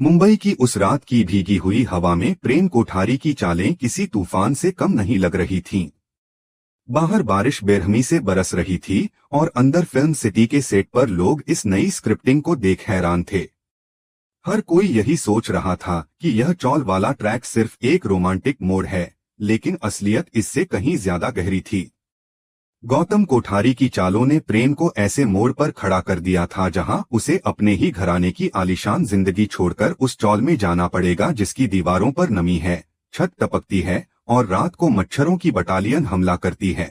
मुंबई की उस रात की भीगी हुई हवा में प्रेम कोठारी की चालें किसी तूफान से कम नहीं लग रही थीं। बाहर बारिश बेरहमी से बरस रही थी और अंदर फिल्म सिटी के सेट पर लोग इस नई स्क्रिप्टिंग को देख हैरान थे। हर कोई यही सोच रहा था कि यह चौल वाला ट्रैक सिर्फ एक रोमांटिक मोड़ है, लेकिन असलियत इससे कहीं ज्यादा गहरी थी। गौतम कोठारी की चालों ने प्रेम को ऐसे मोड़ पर खड़ा कर दिया था जहां उसे अपने ही घराने की आलीशान जिंदगी छोड़कर उस चौल में जाना पड़ेगा जिसकी दीवारों पर नमी है, छत टपकती है और रात को मच्छरों की बटालियन हमला करती है।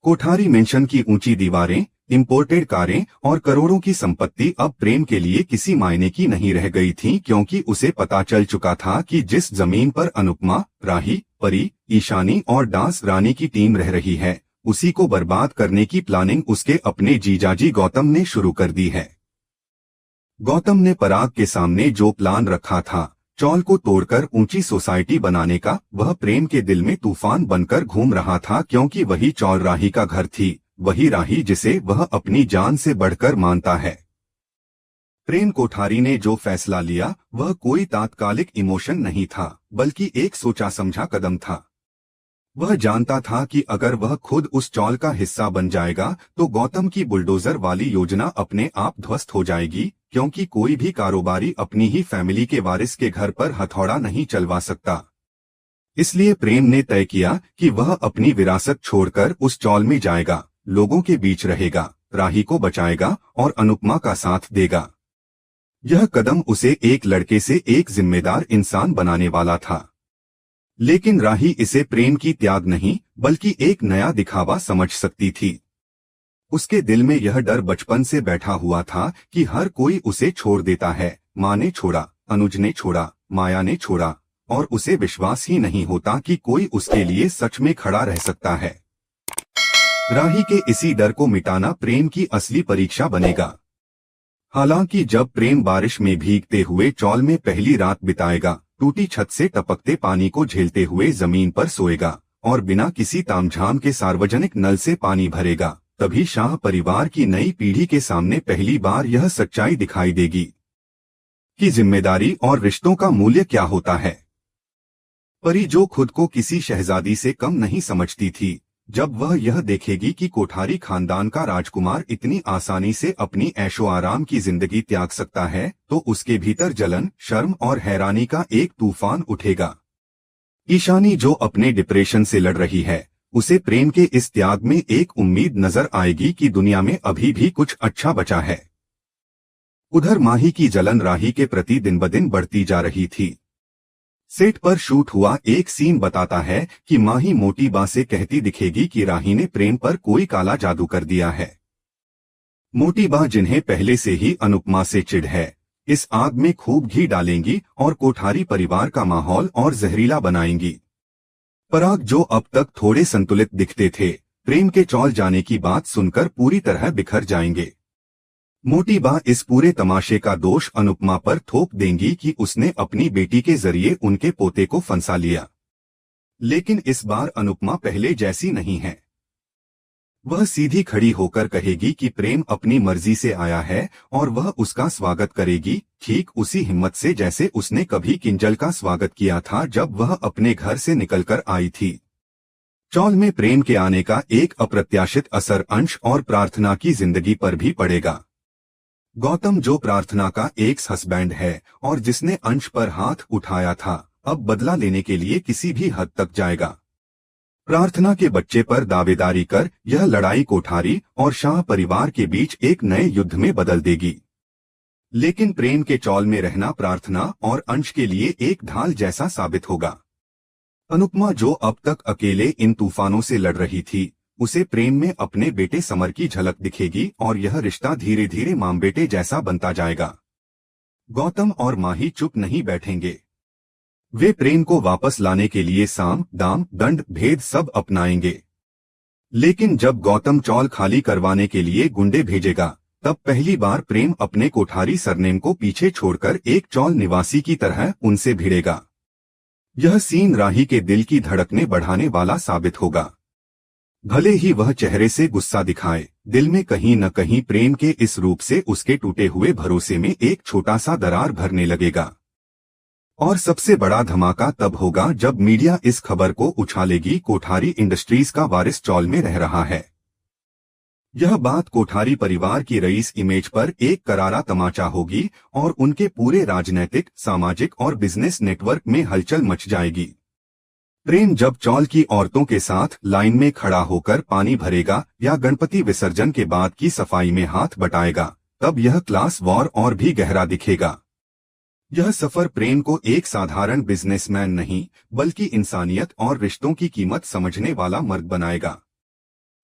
कोठारी मेंशन की ऊंची दीवारें, इंपोर्टेड कारें और करोड़ों की संपत्ति अब प्रेम के लिए किसी मायने की नहीं रह गई थी, क्योंकि उसे पता चल चुका था कि जिस जमीन पर अनुपमा, राही, परी, ईशानी और डांस रानी की टीम रह रही है, उसी को बर्बाद करने की प्लानिंग उसके अपने जीजाजी गौतम ने शुरू कर दी है। गौतम ने पराग के सामने जो प्लान रखा था, चौल को तोड़कर ऊंची सोसाइटी बनाने का, वह प्रेम के दिल में तूफान बनकर घूम रहा था, क्योंकि वही चौल राही का घर थी, वही राही जिसे वह अपनी जान से बढ़कर मानता है। प्रेम कोठारी ने जो फैसला लिया वह कोई तात्कालिक इमोशन नहीं था, बल्कि एक सोचा समझा कदम था। वह जानता था कि अगर वह खुद उस चौल का हिस्सा बन जाएगा तो गौतम की बुलडोजर वाली योजना अपने आप ध्वस्त हो जाएगी, क्योंकि कोई भी कारोबारी अपनी ही फैमिली के वारिस के घर पर हथौड़ा नहीं चलवा सकता। इसलिए प्रेम ने तय किया कि वह अपनी विरासत छोड़कर उस चौल में जाएगा, लोगों के बीच रहेगा, राही को बचाएगा और अनुपमा का साथ देगा। यह कदम उसे एक लड़के से एक जिम्मेदार इंसान बनाने वाला था। लेकिन राही इसे प्रेम की त्याग नहीं, बल्कि एक नया दिखावा समझ सकती थी। उसके दिल में यह डर बचपन से बैठा हुआ था कि हर कोई उसे छोड़ देता है। माँ ने छोड़ा, अनुज ने छोड़ा, माया ने छोड़ा, और उसे विश्वास ही नहीं होता कि कोई उसके लिए सच में खड़ा रह सकता है। राही के इसी डर को मिटाना प्रेम की असली परीक्षा बनेगा। हालांकि जब प्रेम बारिश में भीगते हुए चौल में पहली रात बिताएगा, टूटी छत से टपकते पानी को झेलते हुए जमीन पर सोएगा और बिना किसी तामझाम के सार्वजनिक नल से पानी भरेगा, तभी शाह परिवार की नई पीढ़ी के सामने पहली बार यह सच्चाई दिखाई देगी कि जिम्मेदारी और रिश्तों का मूल्य क्या होता है। परी, जो खुद को किसी शहजादी से कम नहीं समझती थी, जब वह यह देखेगी कि कोठारी खानदान का राजकुमार इतनी आसानी से अपनी ऐशो आराम की जिंदगी त्याग सकता है, तो उसके भीतर जलन, शर्म और हैरानी का एक तूफान उठेगा। ईशानी, जो अपने डिप्रेशन से लड़ रही है, उसे प्रेम के इस त्याग में एक उम्मीद नजर आएगी कि दुनिया में अभी भी कुछ अच्छा बचा है। उधर माही की जलन राही के प्रति दिन ब दिन बढ़ती जा रही थी। सेट पर शूट हुआ एक सीन बताता है कि माही मोटी बा से कहती दिखेगी कि राही ने प्रेम पर कोई काला जादू कर दिया है। मोटी बा, जिन्हें पहले से ही अनुपमा से चिढ़ है, इस आग में खूब घी डालेंगी और कोठारी परिवार का माहौल और जहरीला बनाएंगी। पराग, जो अब तक थोड़े संतुलित दिखते थे, प्रेम के चौल जाने की बात सुनकर पूरी तरह बिखर जाएंगे। मोटी बा इस पूरे तमाशे का दोष अनुपमा पर थोप देंगी कि उसने अपनी बेटी के जरिए उनके पोते को फंसा लिया। लेकिन इस बार अनुपमा पहले जैसी नहीं है। वह सीधी खड़ी होकर कहेगी कि प्रेम अपनी मर्जी से आया है और वह उसका स्वागत करेगी, ठीक उसी हिम्मत से जैसे उसने कभी किंजल का स्वागत किया था जब वह अपने घर से निकलकर आई थी। चौल में प्रेम के आने का एक अप्रत्याशित असर अंश और प्रार्थना की जिंदगी पर भी पड़ेगा। गौतम, जो प्रार्थना का एक्स हस्बैंड है और जिसने अंश पर हाथ उठाया था, अब बदला लेने के लिए किसी भी हद तक जाएगा। प्रार्थना के बच्चे पर दावेदारी कर यह लड़ाई कोठारी और शाह परिवार के बीच एक नए युद्ध में बदल देगी। लेकिन प्रेम के चौल में रहना प्रार्थना और अंश के लिए एक ढाल जैसा साबित होगा। अनुपमा, जो अब तक अकेले इन तूफानों से लड़ रही थी, उसे प्रेम में अपने बेटे समर की झलक दिखेगी और यह रिश्ता धीरे धीरे मां बेटे जैसा बनता जाएगा। गौतम और माही चुप नहीं बैठेंगे। वे प्रेम को वापस लाने के लिए साम, दाम, दंड, भेद सब अपनाएंगे। लेकिन जब गौतम चौल खाली करवाने के लिए गुंडे भेजेगा, तब पहली बार प्रेम अपने कोठारी सरनेम को पीछे छोड़कर एक चौल निवासी की तरह उनसे भिड़ेगा। यह सीन राही के दिल की धड़कने बढ़ाने वाला साबित होगा। भले ही वह चेहरे से गुस्सा दिखाए, दिल में कहीं न कहीं प्रेम के इस रूप से उसके टूटे हुए भरोसे में एक छोटा सा दरार भरने लगेगा। और सबसे बड़ा धमाका तब होगा जब मीडिया इस खबर को उछालेगी कोठारी इंडस्ट्रीज का वारिस चौल में रह रहा है। यह बात कोठारी परिवार की रईस इमेज पर एक करारा तमाचा होगी और उनके पूरे राजनैतिक, सामाजिक और बिजनेस नेटवर्क में हलचल मच जाएगी। प्रेम जब चौल की औरतों के साथ लाइन में खड़ा होकर पानी भरेगा या गणपति विसर्जन के बाद की सफाई में हाथ बटाएगा, तब यह क्लास वॉर और भी गहरा दिखेगा। यह सफर प्रेम को एक साधारण बिजनेसमैन नहीं, बल्कि इंसानियत और रिश्तों की कीमत समझने वाला मर्द बनाएगा।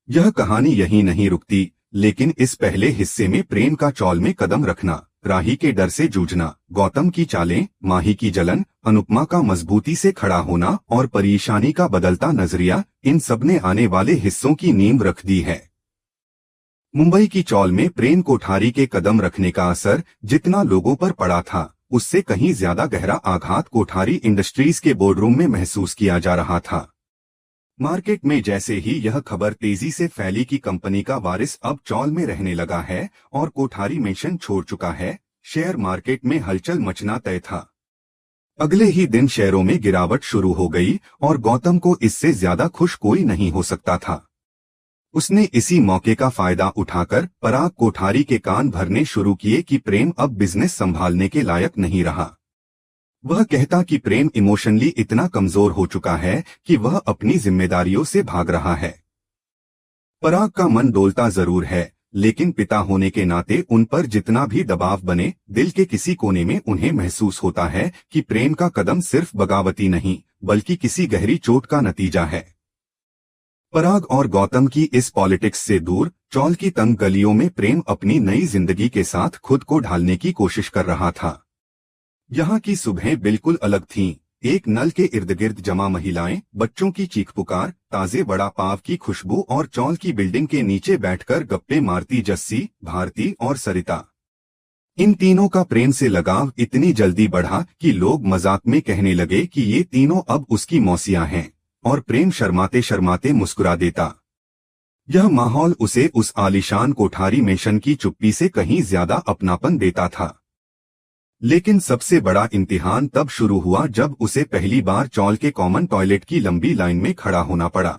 यह कहानी यहीं नहीं रुकती, लेकिन इस पहले हिस्से में प्रेम का चौल में कदम रखना, राही के डर से जूझना, गौतम की चालें, माही की जलन, अनुपमा का मजबूती से खड़ा होना और परेशानी का बदलता नजरिया, इन सब ने आने वाले हिस्सों की नींव रख दी है। मुंबई की चौल में प्रेम कोठारी के कदम रखने का असर जितना लोगों पर पड़ा था, उससे कहीं ज्यादा गहरा आघात कोठारी इंडस्ट्रीज के बोर्डरूम में महसूस किया जा रहा था। मार्केट में जैसे ही यह खबर तेजी से फैली कि कंपनी का वारिस अब चौल में रहने लगा है और कोठारी मेंशन छोड़ चुका है, शेयर मार्केट में हलचल मचना तय था। अगले ही दिन शेयरों में गिरावट शुरू हो गई और गौतम को इससे ज्यादा खुश कोई नहीं हो सकता था। उसने इसी मौके का फायदा उठाकर पराग कोठारी के कान भरने शुरू किए कि प्रेम अब बिजनेस संभालने के लायक नहीं रहा। वह कहता कि प्रेम इमोशनली इतना कमजोर हो चुका है कि वह अपनी जिम्मेदारियों से भाग रहा है। पराग का मन डोलता जरूर है, लेकिन पिता होने के नाते उन पर जितना भी दबाव बने, दिल के किसी कोने में उन्हें महसूस होता है कि प्रेम का कदम सिर्फ बगावती नहीं, बल्कि किसी गहरी चोट का नतीजा है। पराग और गौतम की इस पॉलिटिक्स से दूर चौल की तंग गलियों में प्रेम अपनी नई जिंदगी के साथ खुद को ढालने की कोशिश कर रहा था। यहाँ की सुबहें बिल्कुल अलग थीं। एक नल के इर्द गिर्द जमा महिलाएं, बच्चों की चीख पुकार, ताजे वड़ा पाव की खुशबू और चौल की बिल्डिंग के नीचे बैठकर गप्पे मारती जस्सी, भारती और सरिता। इन तीनों का प्रेम से लगाव इतनी जल्दी बढ़ा कि लोग मजाक में कहने लगे कि ये तीनों अब उसकी मौसियां हैं, और प्रेम शर्माते शर्माते मुस्कुरा देता। यह माहौल उसे उस आलीशान कोठारी मेंशन की चुप्पी से कहीं ज्यादा अपनापन देता था। लेकिन सबसे बड़ा इम्तिहान तब शुरू हुआ जब उसे पहली बार चौल के कॉमन टॉयलेट की लंबी लाइन में खड़ा होना पड़ा।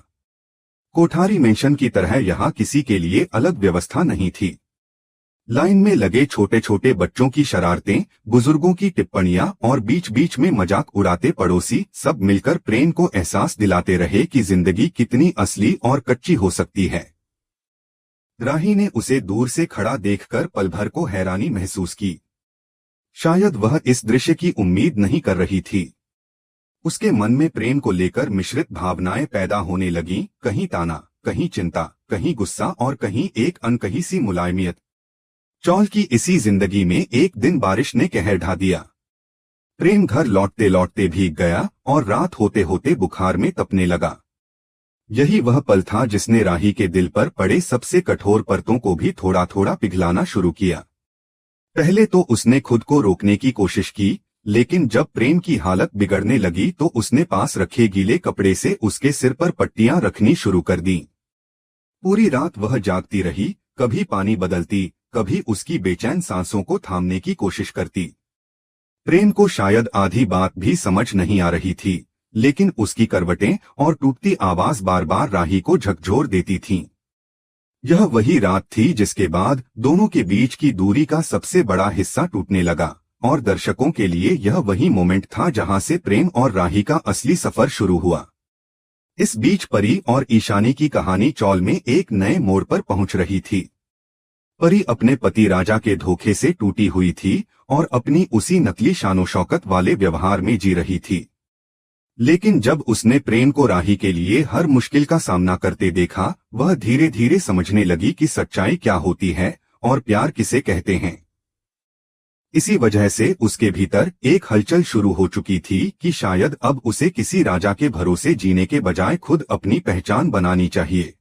कोठारी मेंशन की तरह यहाँ किसी के लिए अलग व्यवस्था नहीं थी। लाइन में लगे छोटे छोटे बच्चों की शरारतें, बुजुर्गों की टिप्पणियां और बीच बीच में मजाक उड़ाते पड़ोसी सब मिलकर प्रेम को एहसास दिलाते रहे कि जिंदगी कितनी असली और कच्ची हो सकती है। राही ने उसे दूर से खड़ा देखकर पल भर को हैरानी महसूस की। शायद वह इस दृश्य की उम्मीद नहीं कर रही थी। उसके मन में प्रेम को लेकर मिश्रित भावनाएं पैदा होने लगीं, कहीं ताना, कहीं चिंता, कहीं गुस्सा और कहीं एक अनकही सी मुलायमियत। चौल की इसी जिंदगी में एक दिन बारिश ने कहर ढा दिया। प्रेम घर लौटते लौटते भीग गया और रात होते होते बुखार में तपने लगा। यही वह पल था जिसने राही के दिल पर पड़े सबसे कठोर परतों को भी थोड़ा थोड़ा पिघलाना शुरू किया। पहले तो उसने खुद को रोकने की कोशिश की, लेकिन जब प्रेम की हालत बिगड़ने लगी तो उसने पास रखे गीले कपड़े से उसके सिर पर पट्टियां रखनी शुरू कर दी। पूरी रात वह जागती रही, कभी पानी बदलती, कभी उसकी बेचैन सांसों को थामने की कोशिश करती। प्रेम को शायद आधी बात भी समझ नहीं आ रही थी, लेकिन उसकी करवटें और टूटती आवाज बार बार राही को झकझोर देती थीं। यह वही रात थी जिसके बाद दोनों के बीच की दूरी का सबसे बड़ा हिस्सा टूटने लगा, और दर्शकों के लिए यह वही मोमेंट था जहां से प्रेम और राही का असली सफर शुरू हुआ। इस बीच परी और ईशानी की कहानी चौल में एक नए मोड़ पर पहुंच रही थी। परी अपने पति राजा के धोखे से टूटी हुई थी और अपनी उसी नकली शानो शौकत वाले व्यवहार में जी रही थी। लेकिन जब उसने प्रेम को राही के लिए हर मुश्किल का सामना करते देखा, वह धीरे धीरे समझने लगी कि सच्चाई क्या होती है और प्यार किसे कहते हैं। इसी वजह से उसके भीतर एक हलचल शुरू हो चुकी थी कि शायद अब उसे किसी राजा के भरोसे जीने के बजाय खुद अपनी पहचान बनानी चाहिए।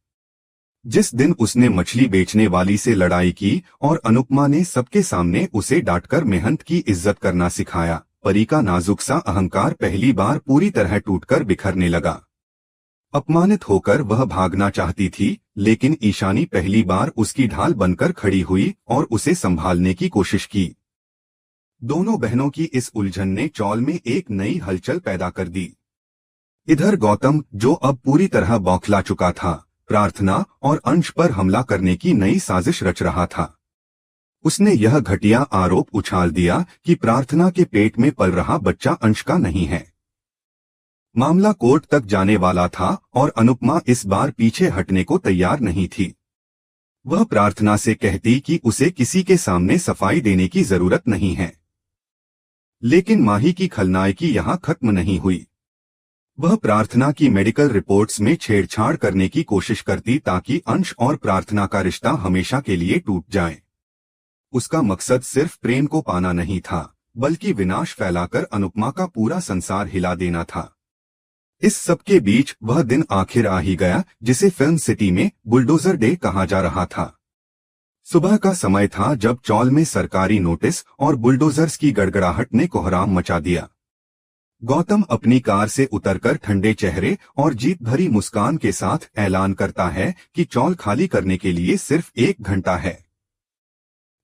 जिस दिन उसने मछली बेचने वाली से लड़ाई की और अनुपमा ने सबके सामने उसे डांटकर मेहनत की इज्जत करना सिखाया, परी का नाजुक सा अहंकार पहली बार पूरी तरह टूटकर बिखरने लगा। अपमानित होकर वह भागना चाहती थी, लेकिन ईशानी पहली बार उसकी ढाल बनकर खड़ी हुई और उसे संभालने की कोशिश की। दोनों बहनों की इस उलझन ने चौल में एक नई हलचल पैदा कर दी। इधर गौतम, जो अब पूरी तरह बौखला चुका था, प्रार्थना और अंश पर हमला करने की नई साजिश रच रहा था। उसने यह घटिया आरोप उछाल दिया कि प्रार्थना के पेट में पल रहा बच्चा अंश का नहीं है। मामला कोर्ट तक जाने वाला था और अनुपमा इस बार पीछे हटने को तैयार नहीं थी। वह प्रार्थना से कहती कि उसे किसी के सामने सफाई देने की जरूरत नहीं है। लेकिन माही की खलनायकी यहां खत्म नहीं हुई। वह प्रार्थना की मेडिकल रिपोर्ट्स में छेड़छाड़ करने की कोशिश करती ताकि अंश और प्रार्थना का रिश्ता हमेशा के लिए टूट जाए। उसका मकसद सिर्फ प्रेम को पाना नहीं था, बल्कि विनाश फैलाकर अनुपमा का पूरा संसार हिला देना था। इस सबके बीच वह दिन आखिर आ ही गया जिसे फिल्म सिटी में बुलडोजर डे कहा जा रहा था। सुबह का समय था जब चौल में सरकारी नोटिस और बुलडोजर्स की गड़गड़ाहट ने कोहराम मचा दिया। गौतम अपनी कार से उतरकर ठंडे चेहरे और जीत भरी मुस्कान के साथ ऐलान करता है कि चौल खाली करने के लिए सिर्फ 1 घंटा है।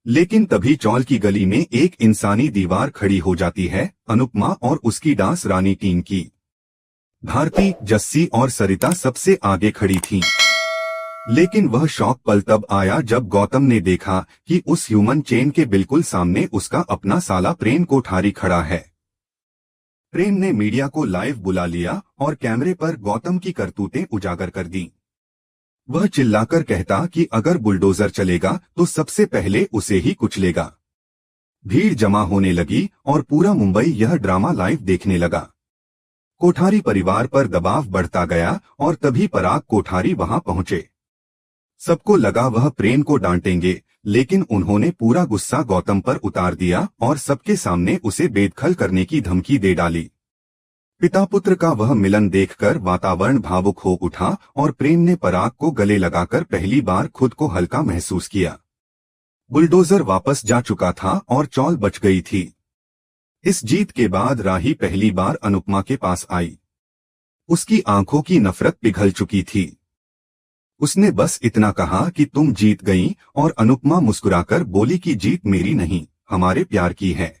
लेकिन तभी चौल की गली में एक इंसानी दीवार खड़ी हो जाती है, अनुपमा और उसकी डांस रानी टीम की। भारती, जस्सी और सरिता सबसे आगे खड़ी थीं। लेकिन वह शौक पल तब आया जब गौतम ने देखा कि उस ह्यूमन चेन के बिल्कुल सामने उसका अपना साला प्रेम कोठारी खड़ा है। प्रेम ने मीडिया को लाइव बुला लिया और कैमरे पर गौतम की करतूतें उजागर कर दी। वह चिल्लाकर कहता कि अगर बुलडोजर चलेगा तो सबसे पहले उसे ही कुचलेगा। भीड़ जमा होने लगी और पूरा मुंबई यह ड्रामा लाइव देखने लगा। कोठारी परिवार पर दबाव बढ़ता गया और तभी पराग कोठारी वहां पहुंचे। सबको लगा वह प्रेम को डांटेंगे, लेकिन उन्होंने पूरा गुस्सा गौतम पर उतार दिया और सबके सामने उसे बेदखल करने की धमकी दे डाली। पिता पुत्र का वह मिलन देखकर वातावरण भावुक हो उठा और प्रेम ने पराग को गले लगाकर पहली बार खुद को हल्का महसूस किया। बुलडोजर वापस जा चुका था और चौल बच गई थी। इस जीत के बाद राही पहली बार अनुपमा के पास आई। उसकी आंखों की नफरत पिघल चुकी थी। उसने बस इतना कहा कि तुम जीत गई और अनुपमा मुस्कुराकर बोली कि जीत मेरी नहीं, हमारे प्यार की है।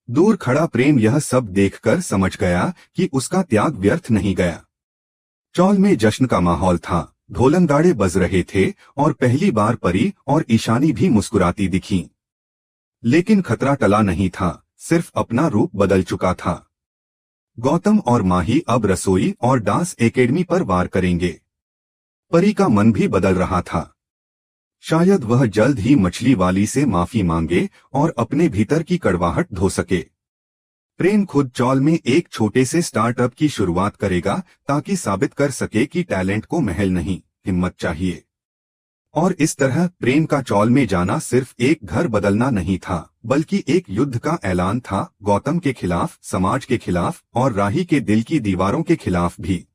दूर खड़ा प्रेम यह सब देखकर समझ गया कि उसका त्याग व्यर्थ नहीं गया। चौल में जश्न का माहौल था, ढोलनगाड़े बज रहे थे और पहली बार परी और ईशानी भी मुस्कुराती दिखीं। लेकिन खतरा टला नहीं था, सिर्फ अपना रूप बदल चुका था। गौतम और माही अब रसोई और डांस एकेडमी पर वार करेंगे। परी का मन भी बदल रहा था। शायद वह जल्द ही मछली वाली से माफी मांगे और अपने भीतर की कड़वाहट धो सके। प्रेम खुद चौल में एक छोटे से स्टार्टअप की शुरुआत करेगा ताकि साबित कर सके कि टैलेंट को महल नहीं, हिम्मत चाहिए। और इस तरह प्रेम का चौल में जाना सिर्फ एक घर बदलना नहीं था, बल्कि एक युद्ध का ऐलान था, गौतम के खिलाफ, समाज के खिलाफ और राही के दिल की दीवारों के खिलाफ भी।